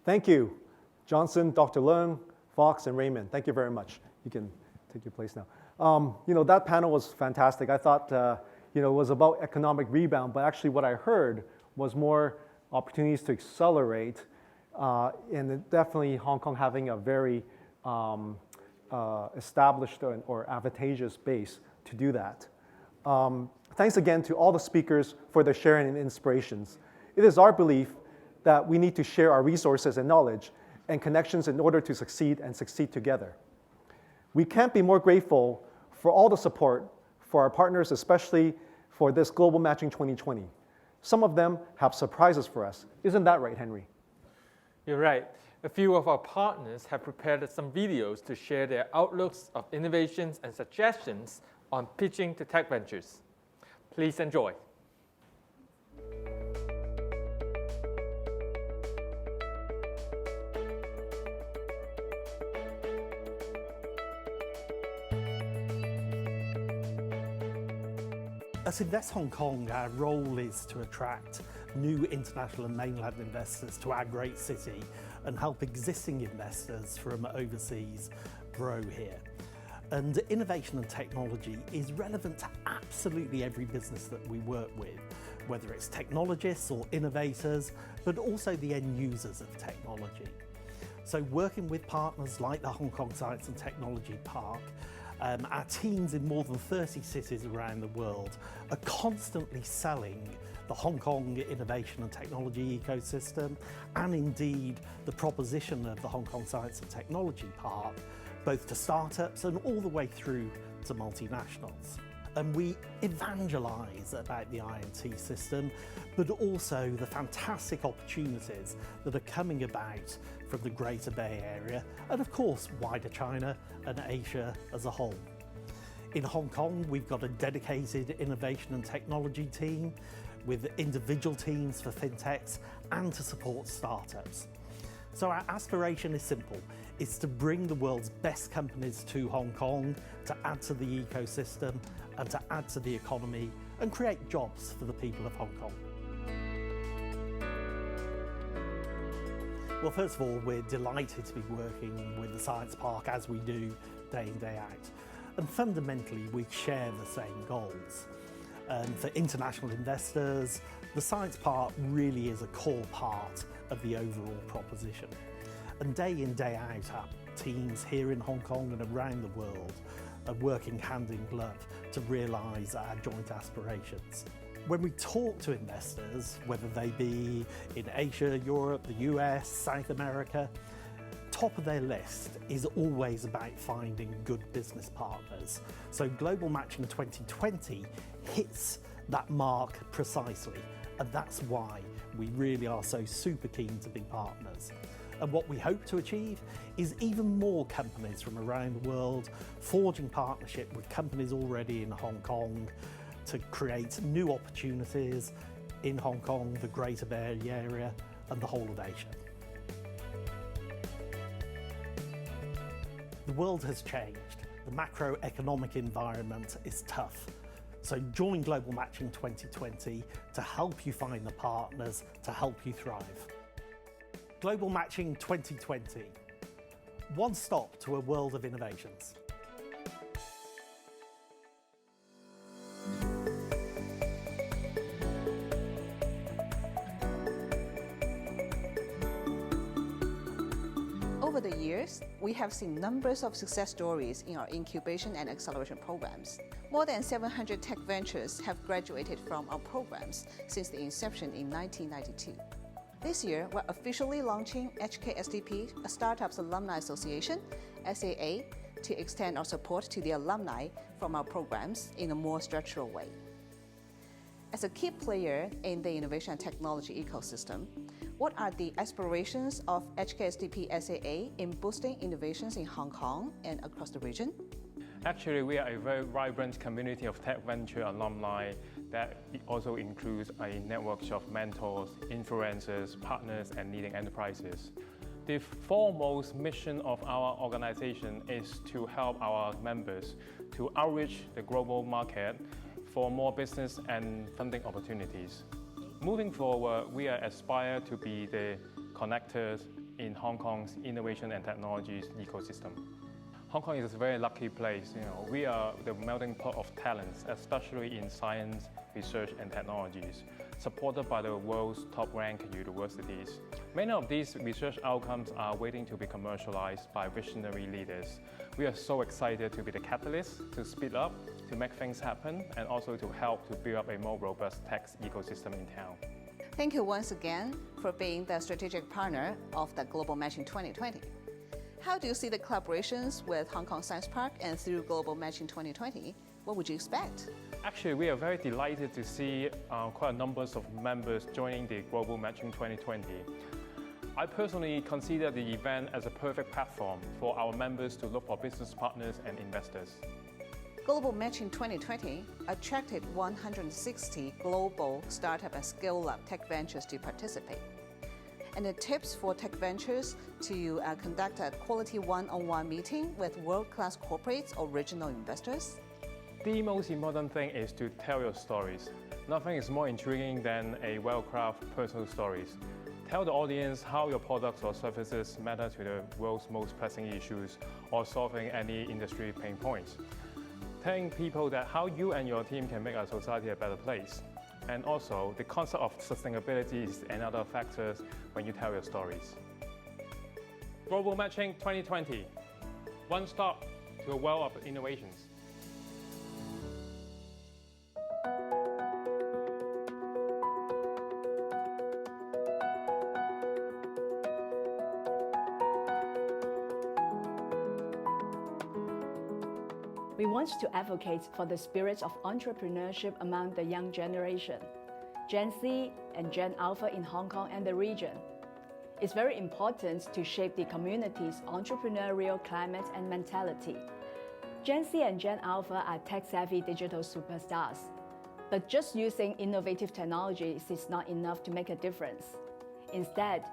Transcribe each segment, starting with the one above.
Thank you, Johnson, Dr. Leung, Fox, and Raymond. Thank you very much. You can take your place now. That panel was fantastic. I thought, it was about economic rebound, but actually what I heard was more opportunities to accelerate, and definitely Hong Kong having a very established or advantageous base to do that. Thanks again to all the speakers for their sharing and inspirations. It is our belief that we need to share our resources and knowledge and connections in order to succeed and succeed together. We can't be more grateful for all the support for our partners, especially for this Global Matching 2020. Some of them have surprises for us. Isn't that right, Henry? You're right. A few of our partners have prepared some videos to share their outlooks of innovations and suggestions on pitching to tech ventures. Please enjoy. At Invest Hong Kong, our role is to attract new international and mainland investors to our great city and help existing investors from overseas grow here. And innovation and technology is relevant to absolutely every business that we work with, whether it's technologists or innovators, but also the end users of technology. So working with partners like the Hong Kong Science and Technology Park, our teams in more than 30 cities around the world are constantly selling the Hong Kong innovation and technology ecosystem, and indeed the proposition of the Hong Kong Science and Technology Park, both to startups and all the way through to multinationals. And we evangelize about the INT system, but also the fantastic opportunities that are coming about from the Greater Bay Area, and of course wider China and Asia as a whole. In Hong Kong, we've got a dedicated innovation and technology team with individual teams for fintechs and to support startups. So our aspiration is simple. It's to bring the world's best companies to Hong Kong, to add to the ecosystem and to add to the economy and create jobs for the people of Hong Kong. Well, first of all, we're delighted to be working with the Science Park as we do day in, day out. And fundamentally, we share the same goals. For international investors, the Science Park really is a core part of the overall proposition. And day in, day out, our teams here in Hong Kong and around the world are working hand in glove to realise our joint aspirations. When we talk to investors, whether they be in Asia, Europe, the US, South America, top of their list is always about finding good business partners. So Global Matching 2020 hits that mark precisely, and that's why we really are so super keen to be partners. And what we hope to achieve is even more companies from around the world forging partnership with companies already in Hong Kong to create new opportunities in Hong Kong, the Greater Bay Area, and the whole of Asia. The world has changed. The macroeconomic environment is tough. So join Global Matching 2020 to help you find the partners to help you thrive. Global Matching 2020. One stop to a world of innovations. Over the years, we have seen numbers of success stories in our incubation and acceleration programs. More than 700 tech ventures have graduated from our programs since the inception in 1992. This year, we're officially launching HKSTP, a Startups Alumni Association, SAA, to extend our support to the alumni from our programs in a more structural way. As a key player in the innovation and technology ecosystem, what are the aspirations of HKSTP SAA in boosting innovations in Hong Kong and across the region? Actually, we are a very vibrant community of tech venture alumni that also includes a network of mentors, influencers, partners, and leading enterprises. The foremost mission of our organization is to help our members to outreach the global market for more business and funding opportunities. Moving forward, we aspire to be the connectors, in Hong Kong's innovation and technologies ecosystem. Hong Kong is a very lucky place. We are the melting pot of talents, especially in science, research, and technologies, supported by the world's top-ranked universities. Many of these research outcomes are waiting to be commercialized by visionary leaders. We are so excited to be the catalyst to speed up, to make things happen, and also to help to build up a more robust tech ecosystem in town. Thank you once again for being the strategic partner of the Global Matching 2020. How do you see the collaborations with Hong Kong Science Park and through Global Matching 2020? What would you expect? Actually, we are very delighted to see quite a number of members joining the Global Matching 2020. I personally consider the event as a perfect platform for our members to look for business partners and investors. Global Matching 2020 attracted 160 global startup and scale-up tech ventures to participate. And the tips for tech ventures to conduct a quality one-on-one meeting with world-class corporates or regional investors. The most important thing is to tell your stories. Nothing is more intriguing than a well-crafted personal stories. Tell the audience how your products or services matter to the world's most pressing issues or solving any industry pain points. Telling people that how you and your team can make our society a better place. And also, the concept of sustainability is another factor when you tell your stories. Global Matching 2020, one stop to a world of innovations. We want to advocate for the spirit of entrepreneurship among the young generation, Gen Z and Gen Alpha in Hong Kong and the region. It's very important to shape the community's entrepreneurial climate and mentality. Gen Z and Gen Alpha are tech-savvy digital superstars. But just using innovative technologies is not enough to make a difference. Instead,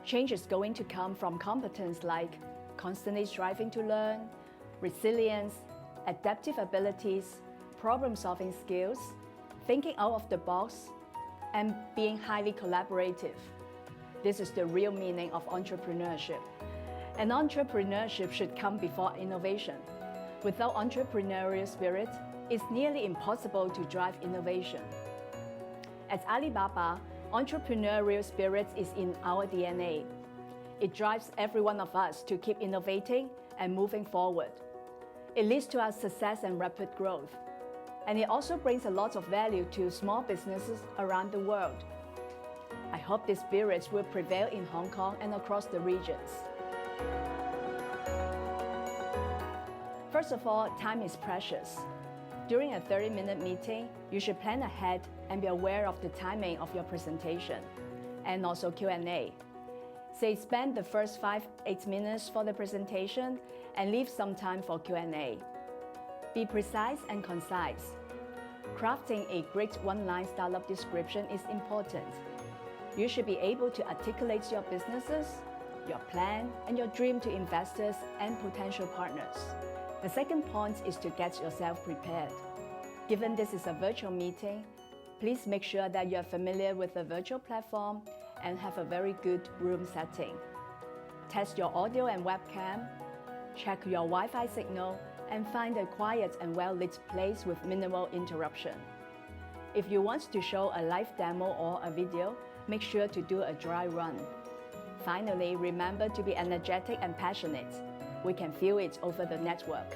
change is going to come from competence like constantly striving to learn, resilience, adaptive abilities, problem-solving skills, thinking out of the box, and being highly collaborative. This is the real meaning of entrepreneurship. And entrepreneurship should come before innovation. Without entrepreneurial spirit, it's nearly impossible to drive innovation. At Alibaba, entrepreneurial spirit is in our DNA. It drives every one of us to keep innovating and moving forward. It leads to our success and rapid growth. And it also brings a lot of value to small businesses around the world. I hope this spirit will prevail in Hong Kong and across the regions. First of all, time is precious. During a 30-minute meeting, you should plan ahead and be aware of the timing of your presentation, and also Q&A. Say spend the first 5-8 minutes for the presentation and leave some time for Q&A. Be precise and concise. Crafting a great one-line startup description is important. You should be able to articulate your businesses, your plan, and your dream to investors and potential partners. The second point is to get yourself prepared. Given this is a virtual meeting, please make sure that you are familiar with the virtual platform and have a very good room setting. Test your audio and webcam, check your Wi-Fi signal, and find a quiet and well-lit place with minimal interruption. If you want to show a live demo or a video, make sure to do a dry run. Finally, remember to be energetic and passionate. We can feel it over the network.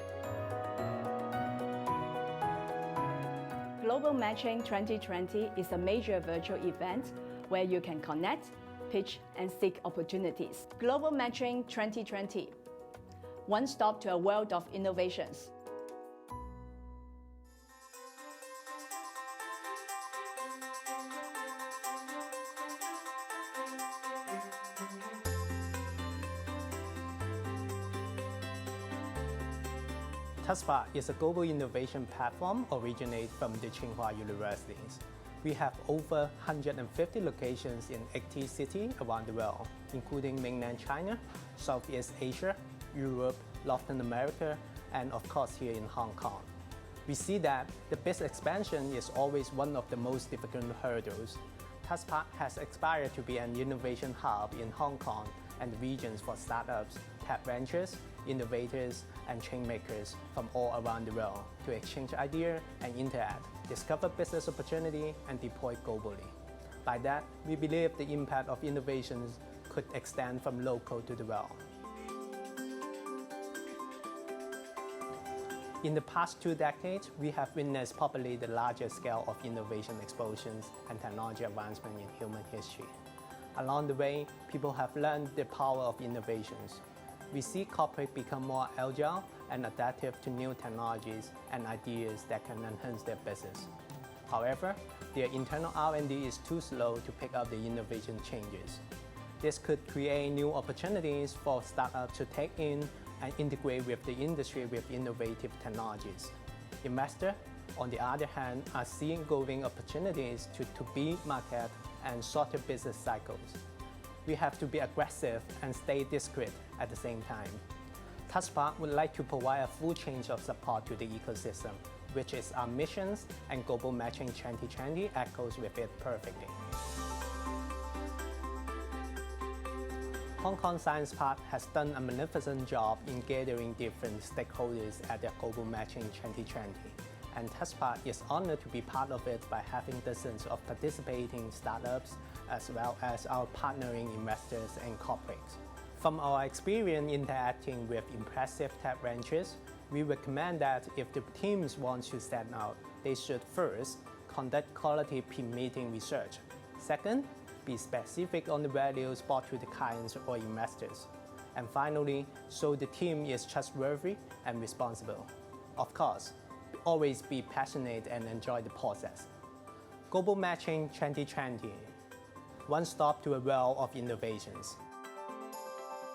Global Matching 2020 is a major virtual event where you can connect, pitch, and seek opportunities. Global Matching 2020. One stop to a world of innovations. TusPark is a global innovation platform originated from the Tsinghua universities. We have over 150 locations in 80 cities around the world, including mainland China, Southeast Asia, Europe, Latin America, and of course here in Hong Kong. We see that the business expansion is always one of the most difficult hurdles. TusPark has aspired to be an innovation hub in Hong Kong and regions for startups, tech ventures, innovators, and change makers from all around the world to exchange ideas and interact, discover business opportunity, and deploy globally. By that, we believe the impact of innovations could extend from local to the world. In the past 2 decades, we have witnessed probably the largest scale of innovation explosions and technology advancement in human history. Along the way, people have learned the power of innovations. We see corporates become more agile and adaptive to new technologies and ideas that can enhance their business. However, their internal R&D is too slow to pick up the innovation changes. This could create new opportunities for startups to take in and integrate with the industry with innovative technologies. Investors, on the other hand, are seeing growing opportunities to beat market and shorter business cycles. We have to be aggressive and stay discreet at the same time. TusPark would like to provide a full change of support to the ecosystem, which is our missions, and Global Matching 2020 echoes with it perfectly. Hong Kong Science Park has done a magnificent job in gathering different stakeholders at the Global Matching 2020, and TusPark is honored to be part of it by having dozens of participating startups as well as our partnering investors and corporates. From our experience interacting with impressive tech ventures, we recommend that if the teams want to stand out, they should first conduct quality pre-meeting research. Second, be specific on the values brought to the clients or investors. And finally, show the team is trustworthy and responsible. Of course, always be passionate and enjoy the process. Global Matching 2020, one stop to a world of innovations.